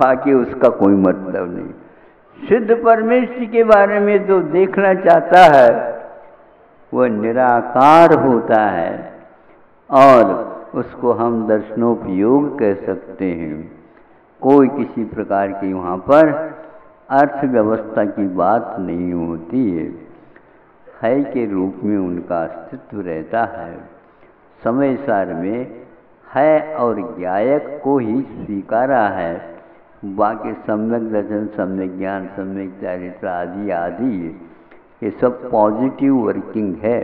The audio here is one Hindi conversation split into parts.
बाकी उसका कोई मतलब नहीं। शुद्ध परमेश्वर के बारे में जो देखना चाहता है वह निराकार होता है और उसको हम दर्शनोपयोग कह सकते हैं। कोई किसी प्रकार की वहाँ पर अर्थव्यवस्था की बात नहीं होती है के रूप में उनका अस्तित्व रहता है। समय सार में है और ज्ञायक को ही स्वीकारा है, बाकी सम्यक दर्शन, सम्यक ज्ञान, सम्यक चारित्र आदि आदि ये सब पॉजिटिव वर्किंग है।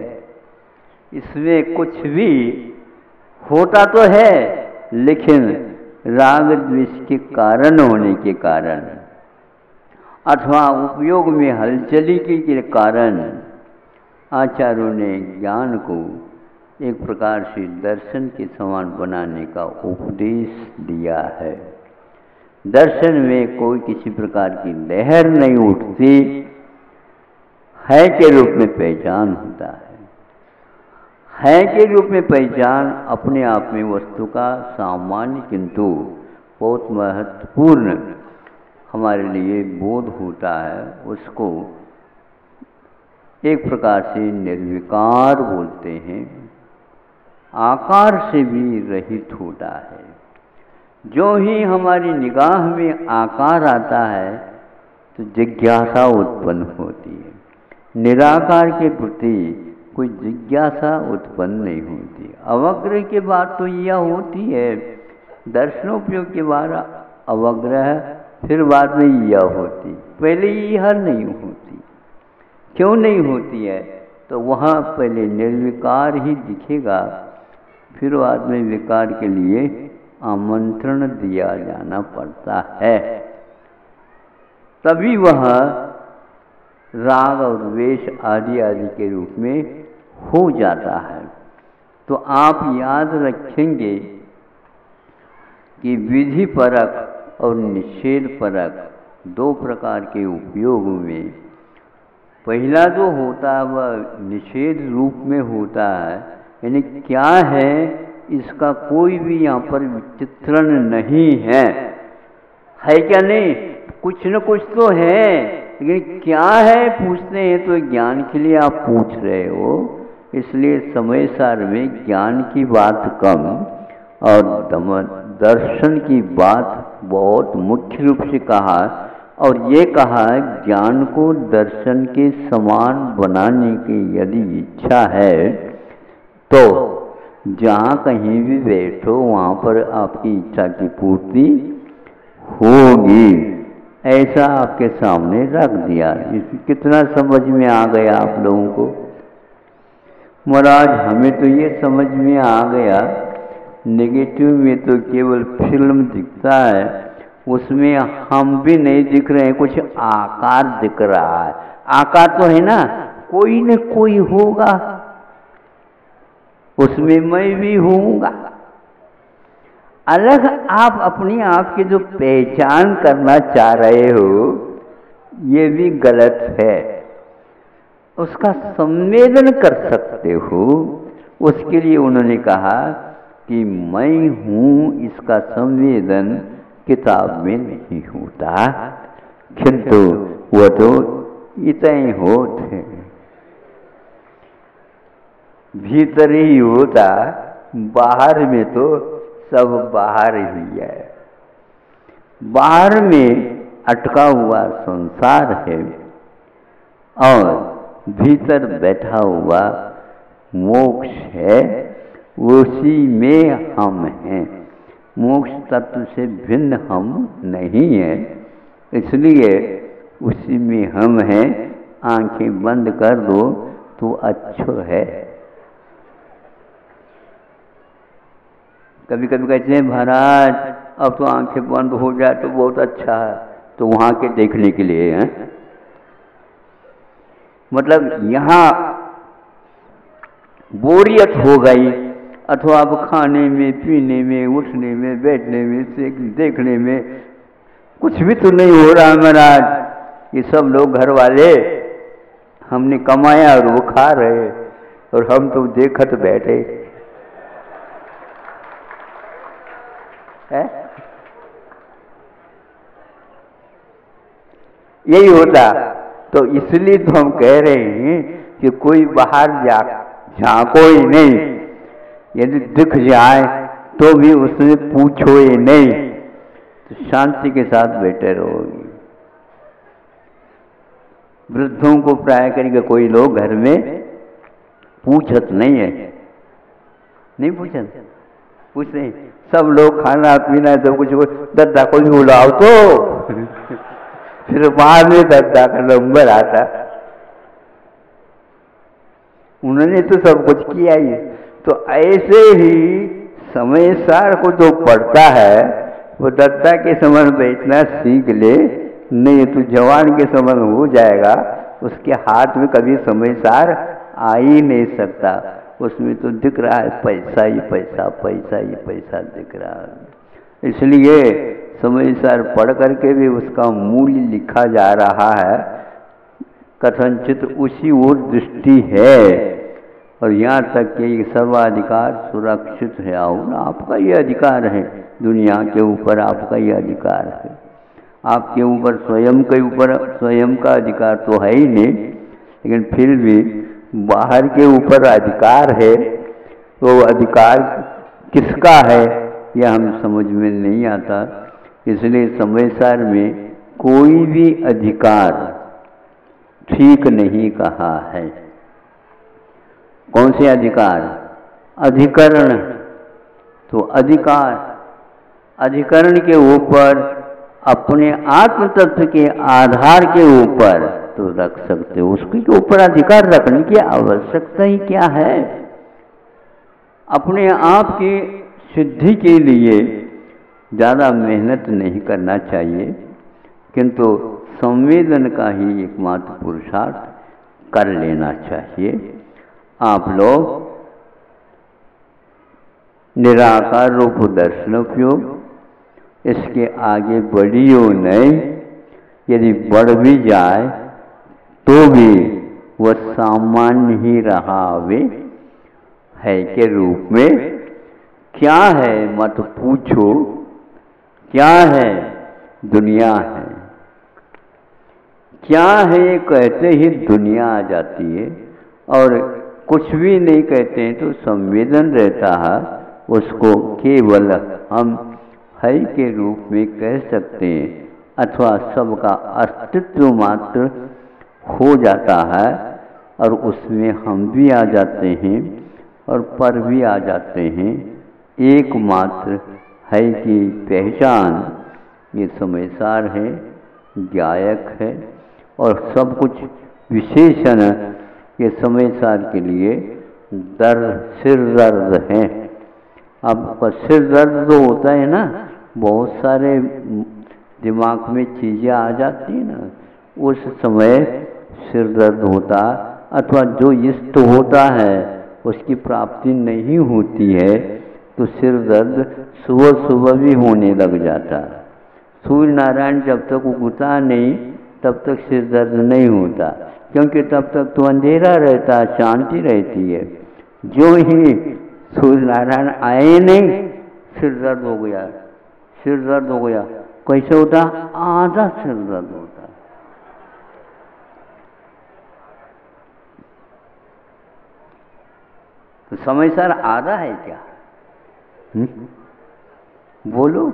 इसमें कुछ भी होता तो है, लेकिन राग द्वेष के कारण होने के कारण अथवा उपयोग में हलचली के कारण आचार्यों ने ज्ञान को एक प्रकार से दर्शन के समान बनाने का उपदेश दिया है। दर्शन में कोई किसी प्रकार की लहर नहीं उठती, है के रूप में पहचान होता है के रूप में पहचान अपने आप में वस्तु का सामान्य किंतु बहुत महत्वपूर्ण हमारे लिए बोध होता है। उसको एक प्रकार से निर्विकार बोलते हैं, आकार से भी रहित होता है। जो ही हमारी निगाह में आकार आता है तो जिज्ञासा उत्पन्न होती है। निराकार के प्रति कोई जिज्ञासा उत्पन्न नहीं होती। अवग्रह के बाद तो यह होती है, दर्शनोपयोग के बाद अवग्रह, फिर बाद में यह होती, पहले यह नहीं होती। क्यों नहीं होती है? तो वहाँ पहले निर्विकार ही दिखेगा, फिर बाद में विकार के लिए आमंत्रण दिया जाना पड़ता है, तभी वह राग और द्वेष आदि आदि के रूप में हो जाता है। तो आप याद रखेंगे कि विधि परक और निषेध परक दो प्रकार के उपयोग में पहला जो होता है वह निषेध रूप में होता है, यानी क्या है इसका कोई भी यहाँ पर चित्रण नहीं है क्या नहीं? कुछ न कुछ तो है, लेकिन क्या है पूछते हैं तो ज्ञान के लिए आप पूछ रहे हो, इसलिए समय सार में ज्ञान की बात कम और दर्शन की बात बहुत मुख्य रूप से कहा। और ये कहा ज्ञान को दर्शन के समान बनाने की यदि इच्छा है तो जहाँ कहीं भी बैठो वहाँ पर आपकी इच्छा की पूर्ति होगी, ऐसा आपके सामने रख दिया। कितना समझ में आ गया आप लोगों को? महाराज हमें तो ये समझ में आ गया, नेगेटिव में तो केवल फिल्म दिखता है, उसमें हम भी नहीं दिख रहे हैं, कुछ आकार दिख रहा है। आकार तो है ना, कोई न कोई होगा, उसमें मैं भी होऊंगा। अलग आप अपनी आप की जो पहचान करना चाह रहे हो ये भी गलत है। उसका संवेदन कर सकते हो, उसके लिए उन्होंने कहा कि मैं हूँ, इसका संवेदन किताब में नहीं होता, किंतु वो तो इतने होते भीतर ही होता, बाहर में तो सब बाहर ही है। बाहर में अटका हुआ संसार है और भीतर बैठा हुआ मोक्ष है, उसी में हम हैं। मोक्ष तत्व से भिन्न हम नहीं हैं, इसलिए उसी में हम हैं। आंखें बंद कर दो तो अच्छा है। कभी कभी कहते हैं महाराज अब तो आंखें बंद हो जाए तो बहुत अच्छा है, तो वहाँ के देखने के लिए हैं। मतलब यहाँ बोरियत हो गई, अथवा अब खाने में, पीने में, उठने में, बैठने में, देखने में कुछ भी तो नहीं हो रहा महाराज। ये सब लोग घर वाले हमने कमाया और वो खा रहे और हम तो देखत बैठे है। यही होता। तो इसलिए तो हम कह रहे हैं कि कोई बाहर झांको ही नहीं, यदि दिख जाए तो भी उससे पूछो ही नहीं, तो शांति के साथ बैठे रहोगे। वृद्धों को प्राय करके कोई लोग घर में पूछत नहीं है, नहीं पूछत, पूछ नहीं, सब लोग खाना पीना सब कुछ, दद्दा को भी बुलाओ तो फिर बाद में दद्दा का नंबर आता। उन्होंने तो सब कुछ किया ही। तो ऐसे ही समय सार को जो पढ़ता है वो दद्दा के समान बैठना सीख ले, नहीं तो जवान के समान हो जाएगा, उसके हाथ में कभी समय सार आ ही नहीं सकता। उसमें तो दिख रहा है पैसा ही पैसा, पैसा ही पैसा दिख रहा है। इसलिए समय सार पढ़ करके भी उसका मूल्य लिखा जा रहा है, कथनचित उसी ओर दृष्टि है। और यहाँ तक कि सर्वाधिकार सुरक्षित है, और आपका ये अधिकार है, दुनिया के ऊपर आपका ये अधिकार है। आपके ऊपर स्वयं का अधिकार तो है ही नहीं, लेकिन फिर भी बाहर के ऊपर अधिकार है। तो अधिकार किसका है यह हम समझ में नहीं आता। इसलिए समयसार में कोई भी अधिकार ठीक नहीं कहा है। कौन से अधिकार? अधिकरण। तो अधिकरण के ऊपर अपने आत्म तत्व के आधार के ऊपर तो रख सकते हो, उसके ऊपर अधिकार रखने की आवश्यकता ही क्या है? अपने आप की सिद्धि के लिए ज़्यादा मेहनत नहीं करना चाहिए, किंतु संवेदन का ही एकमात्र पुरुषार्थ कर लेना चाहिए। आप लोग निराकार रूप दर्शन उपयोग, इसके आगे बढ़ियो नहीं। यदि बढ़ भी जाए तो भी वह सामान्य ही रहा वे है के रूप में। क्या है मत पूछो, क्या है? दुनिया है। क्या है कहते ही दुनिया आ जाती है, और कुछ भी नहीं कहते हैं तो संवेदन रहता है, उसको केवल हम है के रूप में कह सकते हैं, अथवा सबका अस्तित्व मात्र हो जाता है, और उसमें हम भी आ जाते हैं और पर भी आ जाते हैं। एकमात्र है की पहचान ये समयसार है, गायक है, और सब कुछ विशेषण ये समयसार के लिए सिर दर्द है। अब सिर दर्द जो होता है ना, बहुत सारे दिमाग में चीज़ें आ जाती हैं ना, उस समय सिर दर्द होता, अथवा जो इष्ट होता है उसकी प्राप्ति नहीं होती है तो सिर दर्द सुबह सुबह भी होने लग जाता। सूर्य नारायण जब तक उगता नहीं तब तक सिर दर्द नहीं होता, क्योंकि तब तक तो अंधेरा रहता, शांति रहती है। जो ही सूर्य नारायण आए नहीं, सिर दर्द हो गया, सिर दर्द हो गया। कैसे होता? आधा सिर दर्द होता। तो समयसार आधा है क्या? बोलो।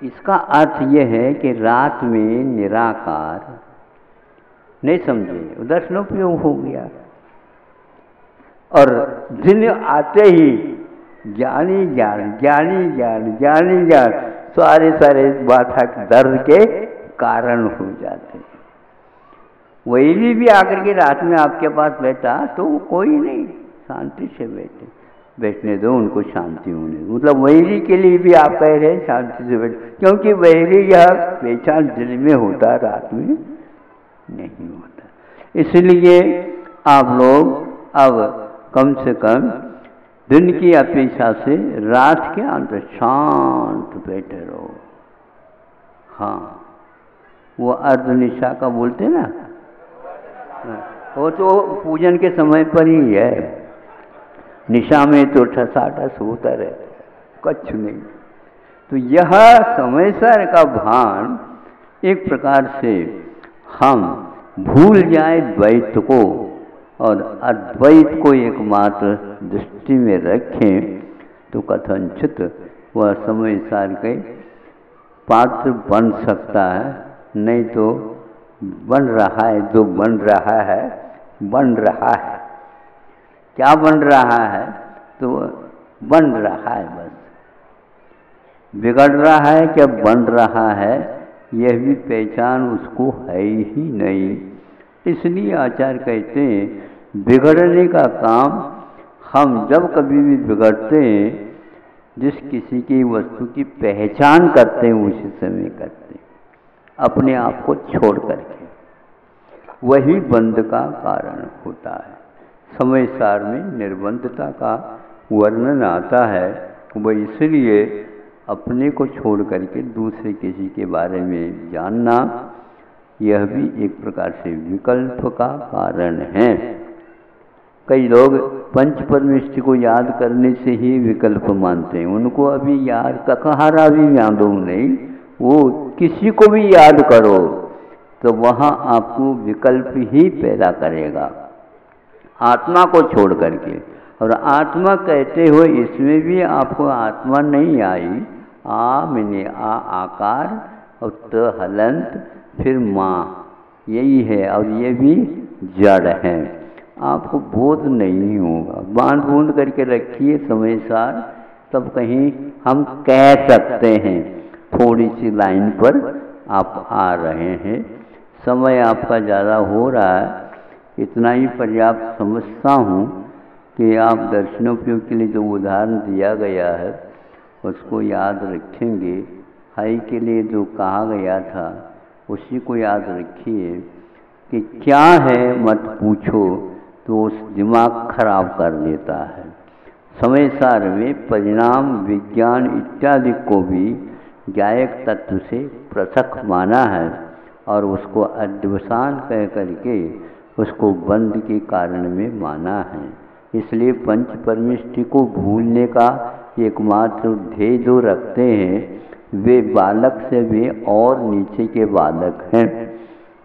इसका अर्थ यह है कि रात में निराकार नहीं समझे, दर्शनोपयोग हो गया, और दिन आते ही ज्ञानी ज्ञान, ज्ञानी ज्ञान, ज्ञानी ज्ञान, सारे बाधा दर्द के कारण हो जाते। वही भी आकर के रात में आपके पास बैठा तो कोई नहीं, शांति से बैठने दो उनको, शांति होने दो। मतलब वैरी के लिए भी आप कह रहे हैं शांति से बैठ, क्योंकि वैरी यह पहचान दिल में होता, रात में नहीं होता। इसलिए आप लोग अब कम से कम दिन की अपेक्षा से रात के अंदर शांत बैठे रहो। हाँ, वो अर्धनिशा का बोलते ना, वो तो पूजन के समय पर ही है। निशा में तो ठसाठस होता रहता है, कुछ नहीं। तो यह समयसार का भान एक प्रकार से हम भूल जाए द्वैत को और अद्वैत को एकमात्र दृष्टि में रखें तो कथनचित वह समय सार के पात्र बन सकता है, नहीं तो बन रहा है, जो बन रहा है बन रहा है। क्या बन रहा है? तो बन रहा है, बस बिगड़ रहा है क्या बन रहा है, यह भी पहचान उसको है ही नहीं। इसलिए आचार्य कहते हैं बिगड़ने का काम हम जब कभी भी बिगड़ते हैं, जिस किसी की वस्तु की पहचान करते हैं उसी समय करते हैं, अपने आप को छोड़ करके, वही बंध का कारण होता है। समय सार में निर्बंधता का वर्णन आता है, वह इसलिए अपने को छोड़ करके दूसरे किसी के बारे में जानना, यह भी एक प्रकार से विकल्प का कारण है। कई लोग पंच परमेष्टि को याद करने से ही विकल्प मानते हैं, उनको अभी याद ककहारा भी मालूम नहीं, वो किसी को भी याद करो तो वहाँ आपको विकल्प ही पैदा करेगा, आत्मा को छोड़ करके। और आत्मा कहते हो इसमें भी आपको आत्मा नहीं आई, मैंने आकार और त हलंत फिर माँ, यही है, और ये भी जड़ है, आपको बोध नहीं होगा। बांध बूंद करके रखिए समय सार, तब कहीं हम कह सकते हैं थोड़ी सी लाइन पर आप आ रहे हैं। समय आपका ज़्यादा हो रहा है, इतना ही पर्याप्त समझता हूँ कि आप दर्शनोपयोग के लिए जो उदाहरण दिया गया है उसको याद रखेंगे। हाई के लिए जो कहा गया था उसी को याद रखिए कि क्या है मत पूछो, तो उस दिमाग खराब कर देता है। समय सार में परिणाम विज्ञान इत्यादि को भी गायक तत्व से पृथक माना है और उसको अध्यवसान कह करके उसको बंध के कारण में माना है। इसलिए पंच परमेष्टि को भूलने का एकमात्र ध्येय जो रखते हैं वे बालक से वे और नीचे के बालक हैं,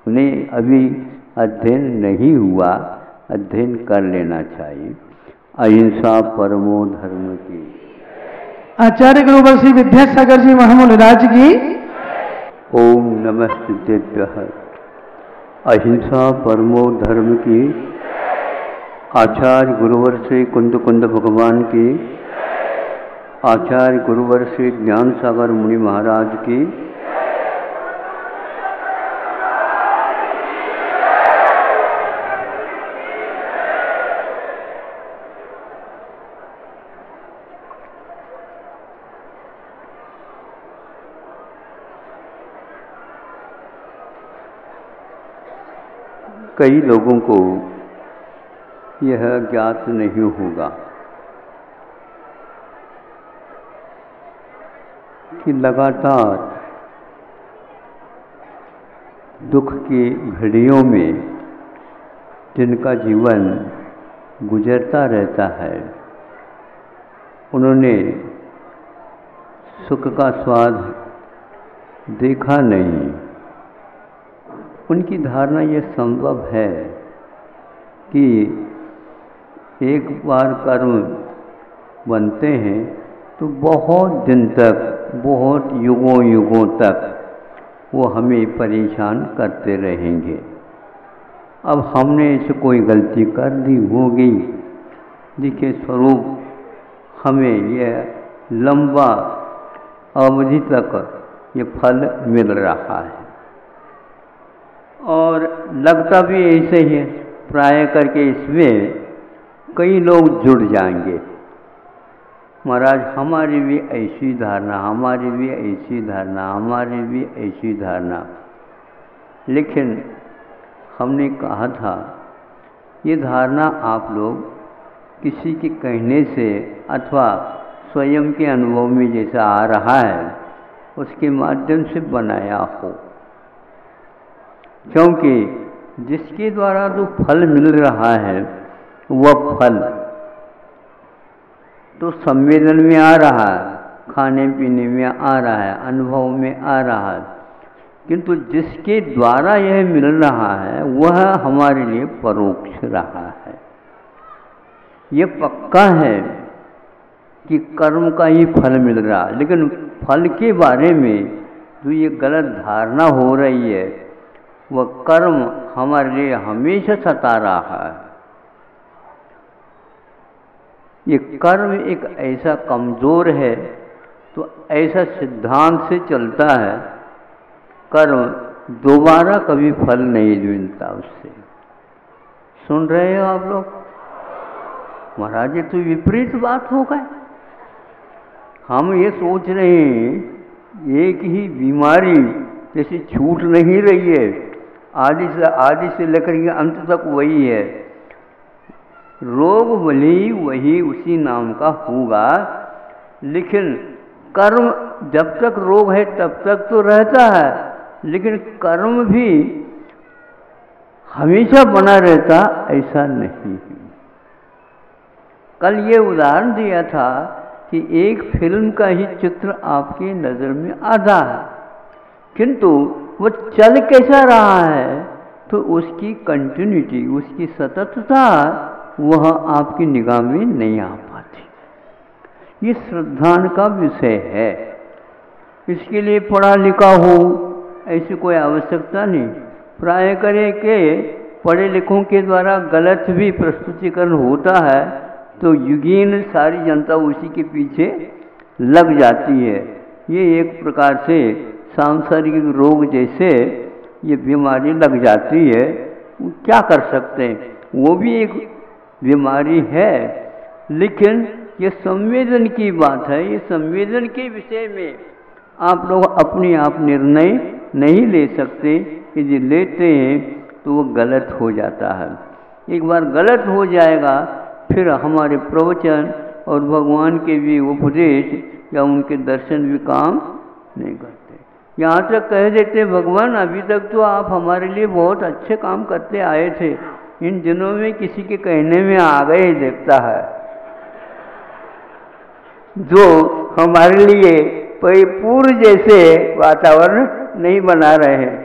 उन्हें अभी अध्ययन नहीं हुआ, अध्ययन कर लेना चाहिए। अहिंसा परमो धर्म की। आचार्य गुरुवर श्री विद्यासागर जी महामुनिराज की। ओम नमः सिद्धेभ्यः। अहिंसा परमो धर्म की। आचार्य गुरुवर श्री कुंद कुंद भगवान की। आचार्य गुरुवर श्री ज्ञान सागर मुनि महाराज की। कई लोगों को यह ज्ञात नहीं होगा कि लगातार दुख की घड़ियों में जिनका जीवन गुजरता रहता है, उन्होंने सुख का स्वाद देखा नहीं। उनकी धारणा ये संभव है कि एक बार कर्म बनते हैं तो बहुत दिन तक, बहुत युगों युगों तक वो हमें परेशान करते रहेंगे। अब हमने ऐसे कोई गलती कर दी होगी जिसके स्वरूप हमें यह लंबा अवधि तक ये फल मिल रहा है, और लगता भी ऐसे ही है। प्राय करके इसमें कई लोग जुड़ जाएंगे, महाराज हमारी भी ऐसी धारणा, हमारी भी ऐसी धारणा, हमारी भी ऐसी धारणा। लेकिन हमने कहा था ये धारणा आप लोग किसी के कहने से अथवा स्वयं के अनुभव में जैसा आ रहा है उसके माध्यम से बनाया हो, क्योंकि जिसके द्वारा जो फल मिल रहा है वह फल तो संवेदन में आ रहा है, खाने पीने में आ रहा है, अनुभव में आ रहा है, किंतु जिसके द्वारा यह मिल रहा है वह हमारे लिए परोक्ष रहा है। ये पक्का है कि कर्म का ही फल मिल रहा, लेकिन फल के बारे में जो ये गलत धारणा हो रही है वह कर्म हमारे लिए हमेशा सता रहा है। ये कर्म एक ऐसा कमजोर है, तो ऐसा सिद्धांत से चलता है कर्म दोबारा कभी फल नहीं मिलता उससे। सुन रहे हो आप लोग? महाराज ये तो विपरीत बात हो गई। हम ये सोच रहे हैं एक ही बीमारी जैसे छूट नहीं रही है, आदि से लेकर के अंत तक वही है। रोग भले ही वही उसी नाम का होगा, लेकिन कर्म जब तक रोग है तब तक तो रहता है, लेकिन कर्म भी हमेशा बना रहता ऐसा नहीं है। कल ये उदाहरण दिया था कि एक फिल्म का ही चित्र आपकी नज़र में आता है, किंतु वो चल कैसा रहा है तो उसकी कंटिन्यूटी, उसकी सततता वह आपकी निगाह में नहीं आ पाती। ये श्रद्धान का विषय है। इसके लिए पढ़ा लिखा हो ऐसी कोई आवश्यकता नहीं। प्राय करें कि पढ़े लिखों के द्वारा गलत भी प्रस्तुतिकरण होता है तो युगीन सारी जनता उसी के पीछे लग जाती है। ये एक प्रकार से सांसारिक रोग जैसे ये बीमारी लग जाती है। क्या कर सकते हैं, वो भी एक बीमारी है, लेकिन ये संवेदन की बात है। ये संवेदन के विषय में आप लोग अपने आप निर्णय नहीं ले सकते। यदि लेते हैं तो वो गलत हो जाता है। एक बार गलत हो जाएगा फिर हमारे प्रवचन और भगवान के भी उपदेश या उनके दर्शन भी काम नहीं करते। यहाँ तक कह देते भगवान अभी तक तो आप हमारे लिए बहुत अच्छे काम करते आए थे, इन दिनों में किसी के कहने में आ गए देखता है जो हमारे लिए परिपूर्ण जैसे वातावरण नहीं बना रहे हैं।